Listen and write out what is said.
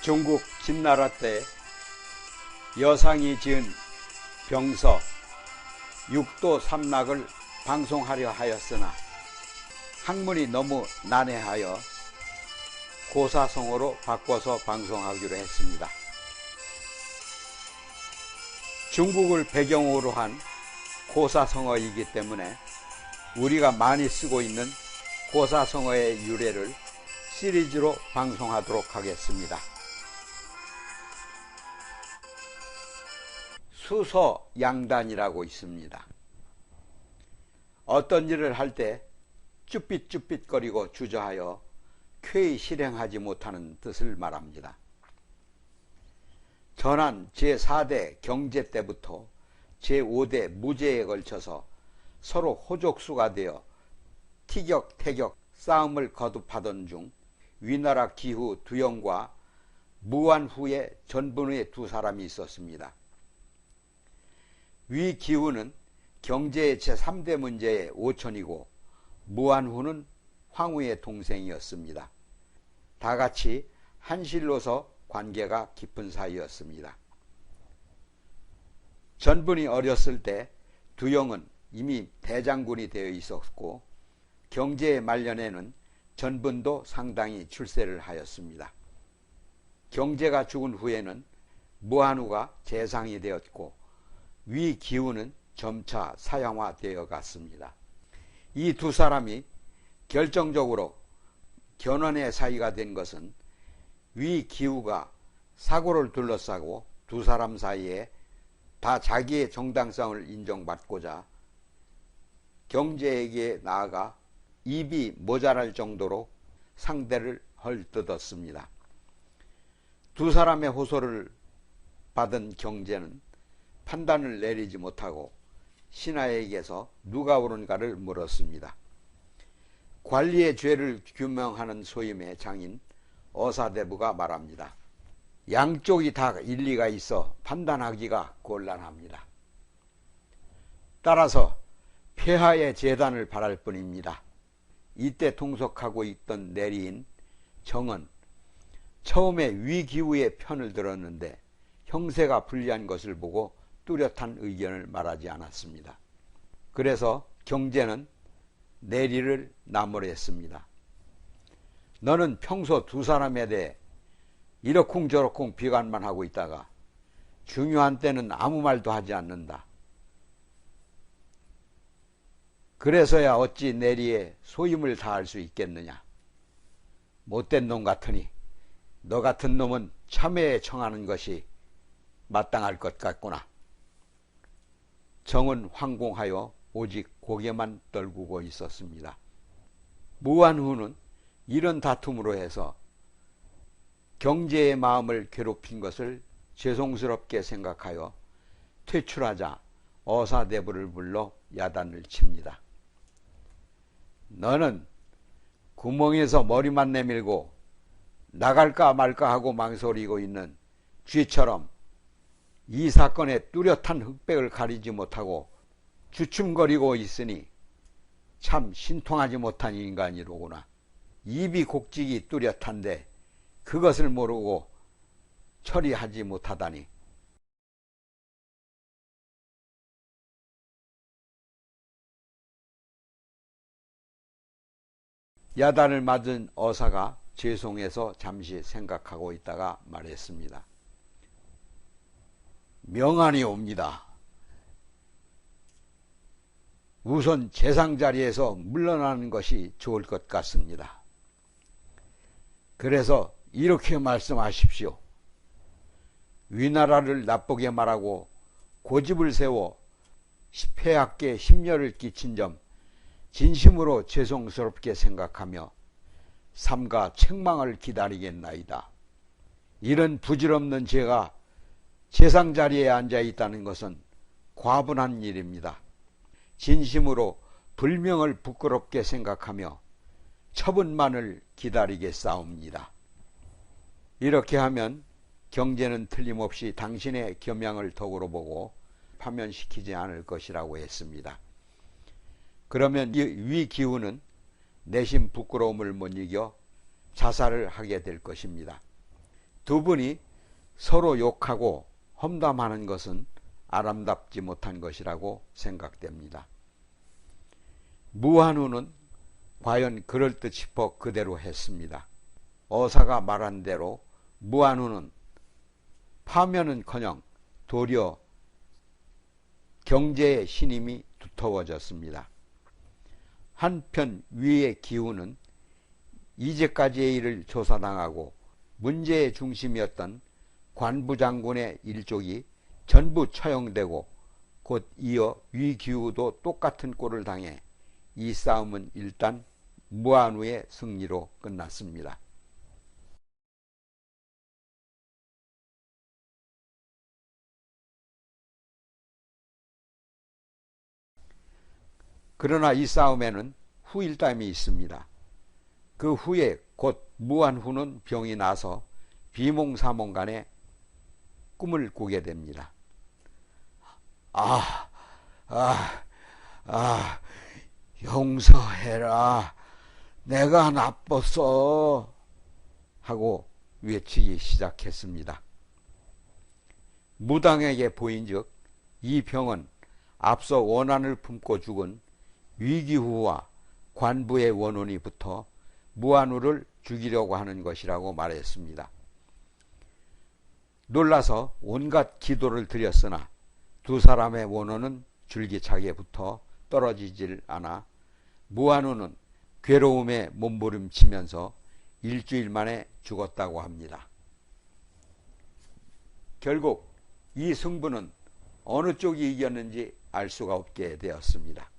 중국 진나라 때 여상이 지은 병서 육도 삼락을 방송하려 하였으나 학문이 너무 난해하여 고사성어로 바꿔서 방송하기로 했습니다. 중국을 배경으로 한 고사성어이기 때문에 우리가 많이 쓰고 있는 고사성어의 유래를 시리즈로 방송하도록 하겠습니다. 수서양단이라고 있습니다. 어떤 일을 할 때 쭈삣쭈삣거리고 주저하여 쾌히 실행하지 못하는 뜻을 말합니다. 전한 제4대 경제 때부터 제5대 무제에 걸쳐서 서로 호족수가 되어 티격태격 싸움을 거듭하던 중 위나라 기후 두영과 무안후의 전분의 두 사람이 있었습니다. 위 기후는 경제의 제3대 문제의 오천이고 무안후는 황후의 동생이었습니다. 다같이 한실로서 관계가 깊은 사이였습니다. 전분이 어렸을 때 두영은 이미 대장군이 되어 있었고 경제의 말년에는 전분도 상당히 출세를 하였습니다. 경제가 죽은 후에는 무안후가 재상이 되었고 위 기후는 점차 사양화되어 갔습니다. 이 두 사람이 결정적으로 견훤의 사이가 된 것은 위 기후가 사고를 둘러싸고 두 사람 사이에 다 자기의 정당성을 인정받고자 경제에게 나아가 입이 모자랄 정도로 상대를 헐뜯었습니다. 두 사람의 호소를 받은 경제는 판단을 내리지 못하고 신하에게서 누가 옳은가를 물었습니다. 관리의 죄를 규명하는 소임의 장인 어사대부가 말합니다. 양쪽이 다 일리가 있어 판단하기가 곤란합니다. 따라서 폐하의 재단을 바랄 뿐입니다. 이때 통속하고 있던 내리인 정은 처음에 위기후의 편을 들었는데 형세가 불리한 것을 보고 뚜렷한 의견을 말하지 않았습니다. 그래서 경제는 내리를 나무랬습니다. 너는 평소 두 사람에 대해 이러쿵저러쿵 비관만 하고 있다가 중요한 때는 아무 말도 하지 않는다. 그래서야 어찌 내리에 소임을 다할 수 있겠느냐. 못된 놈 같으니 너 같은 놈은 참회에 청하는 것이 마땅할 것 같구나. 정은 황공하여 오직 고개만 떨구고 있었습니다. 무안후는 이런 다툼으로 해서 경제의 마음을 괴롭힌 것을 죄송스럽게 생각하여 퇴출하자 어사대부를 불러 야단을 칩니다. 너는 구멍에서 머리만 내밀고 나갈까 말까 하고 망설이고 있는 쥐처럼 이 사건의 뚜렷한 흑백을 가리지 못하고 주춤거리고 있으니 참 신통하지 못한 인간이로구나. 입이 곡직이 뚜렷한데 그것을 모르고 처리하지 못하다니. 야단을 맞은 어사가 죄송해서 잠시 생각하고 있다가 말했습니다. 명안이 옵니다. 우선 재상 자리에서 물러나는 것이 좋을 것 같습니다. 그래서 이렇게 말씀하십시오. 위나라를 나쁘게 말하고 고집을 세워 폐하께 심려를 끼친 점 진심으로 죄송스럽게 생각하며 삼가 책망을 기다리겠나이다. 이런 부질없는 제가 재상 자리에 앉아 있다는 것은 과분한 일입니다. 진심으로 불명을 부끄럽게 생각하며 처분만을 기다리겠사옵니다. 이렇게 하면 경제는 틀림없이 당신의 겸양을 덕으로 보고 파면시키지 않을 것이라고 했습니다. 그러면 위 기후는 내심 부끄러움을 못 이겨 자살을 하게 될 것입니다. 두 분이 서로 욕하고 험담하는 것은 아름답지 못한 것이라고 생각됩니다. 무한우는 과연 그럴듯 싶어 그대로 했습니다. 어사가 말한 대로 무한우는 파면은커녕 도리어 경제의 신임이 두터워졌습니다. 한편 위의 기후는 이제까지의 일을 조사당하고 문제의 중심이었던 관부장군의 일족이 전부 처형되고 곧 이어 위기후도 똑같은 꼴을 당해 이 싸움은 일단 무한우의 승리로 끝났습니다. 그러나 이 싸움에는 후일담이 있습니다. 그 후에 곧 무한후는 병이 나서 비몽사몽간에 꿈을 꾸게 됩니다. 용서해라. 내가 나빴어. 하고 외치기 시작했습니다. 무당에게 보인즉 이 병은 앞서 원한을 품고 죽은 위기후와 관부의 원혼이 붙어 무한우를 죽이려고 하는 것이라고 말했습니다. 놀라서 온갖 기도를 드렸으나 두 사람의 원혼은 줄기차게 붙어 떨어지질 않아 무한우는 괴로움에 몸부림치면서 일주일 만에 죽었다고 합니다. 결국 이 승부는 어느 쪽이 이겼는지 알 수가 없게 되었습니다.